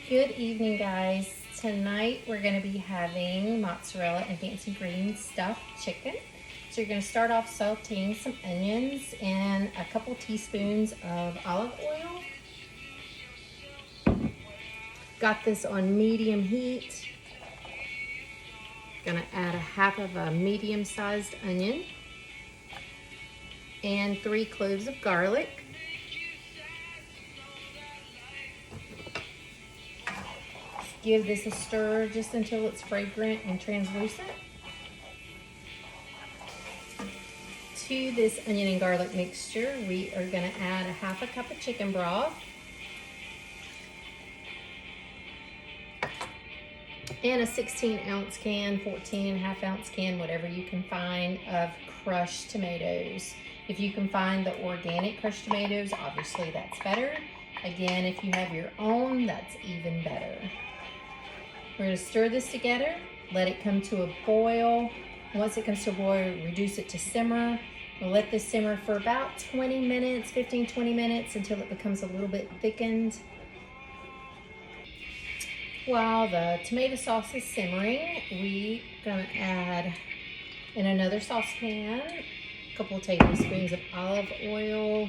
Good evening, guys. Tonight we're going to be having mozzarella and fancy green stuffed chicken. So you're going to start off sauteing some onions and a couple teaspoons of olive oil. Got this on medium heat. Going to add a half of a medium-sized onion and 3 cloves of garlic. Give this a stir just until it's fragrant and translucent. To this onion and garlic mixture, we are going to add a half a cup of chicken broth and a 16-ounce can, 14.5-ounce can, whatever you can find, of crushed tomatoes. If you can find the organic crushed tomatoes, obviously that's better. Again, if you have your own, that's even better. We're going to stir this together, let it come to a boil. Once it comes to a boil, reduce it to simmer. We'll let this simmer for about 20 minutes, 15-20 minutes, until it becomes a little bit thickened. While the tomato sauce is simmering, we're going to add in another saucepan a couple of tablespoons of olive oil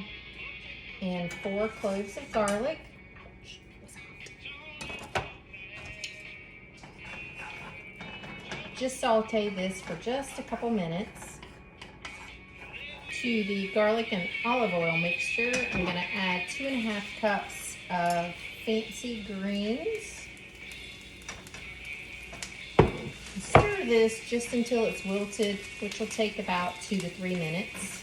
and 4 cloves of garlic. Just saute this for just a couple minutes. To the garlic and olive oil mixture, I'm going to add 2.5 cups of fancy greens. Stir this just until it's wilted, which will take about 2 to 3 minutes.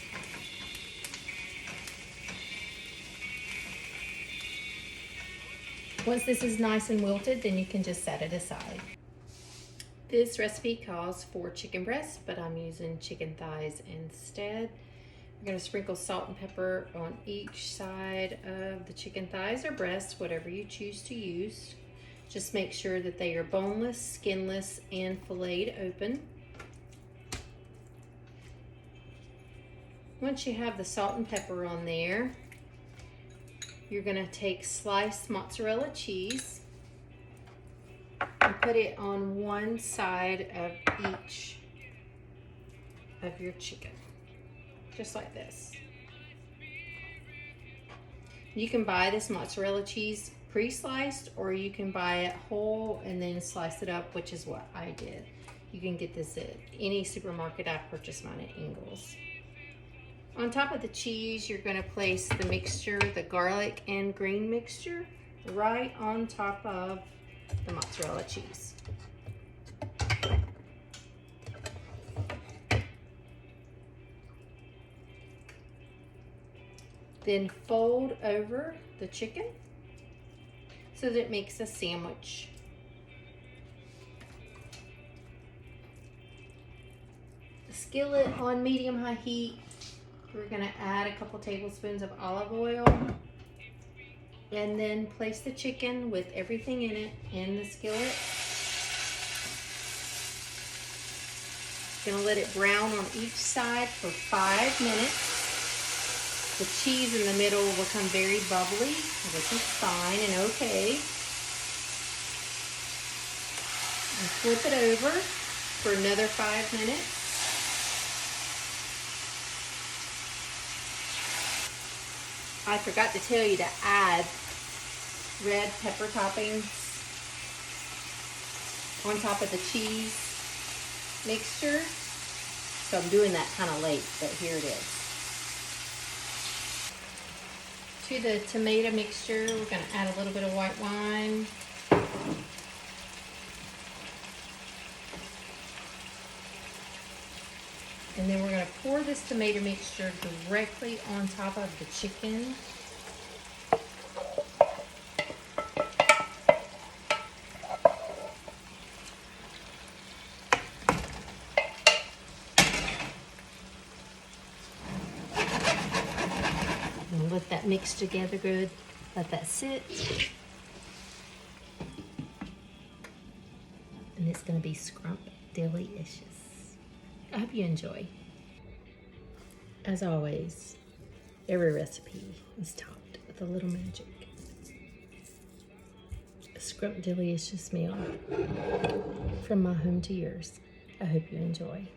Once this is nice and wilted, then you can just set it aside. This recipe calls for chicken breast, but I'm using chicken thighs instead. We're going to sprinkle salt and pepper on each side of the chicken thighs or breast, whatever you choose to use. Just make sure that they are boneless, skinless, and filleted open. Once you have the salt and pepper on there, you're going to take sliced mozzarella cheese and put it on one side of each of your chicken, just like this. You can buy this mozzarella cheese pre-sliced, or you can buy it whole and then slice it up, which is what I did. You can get this at any supermarket. I purchased mine at Ingles. On top of the cheese, you're going to place the mixture, the garlic and green mixture, right on top of the mozzarella cheese. Then fold over the chicken so that it makes a sandwich. The skillet on medium-high heat, we're going to add a couple tablespoons of olive oil. And then place the chicken with everything in it in the skillet. Gonna let it brown on each side for 5 minutes. The cheese in the middle will become very bubbly, which is fine and okay. And flip it over for another 5 minutes. I forgot to tell you to add red pepper toppings on top of the cheese mixture. So I'm doing that kind of late, but here it is. To the tomato mixture, we're going to add a little bit of white wine. And then we're going to pour this tomato mixture directly on top of the chicken. And let that mix together good. Let that sit. And it's going to be scrumptious. I hope you enjoy. As always, every recipe is topped with a little magic. scrumptious meal from my home to yours. I hope you enjoy.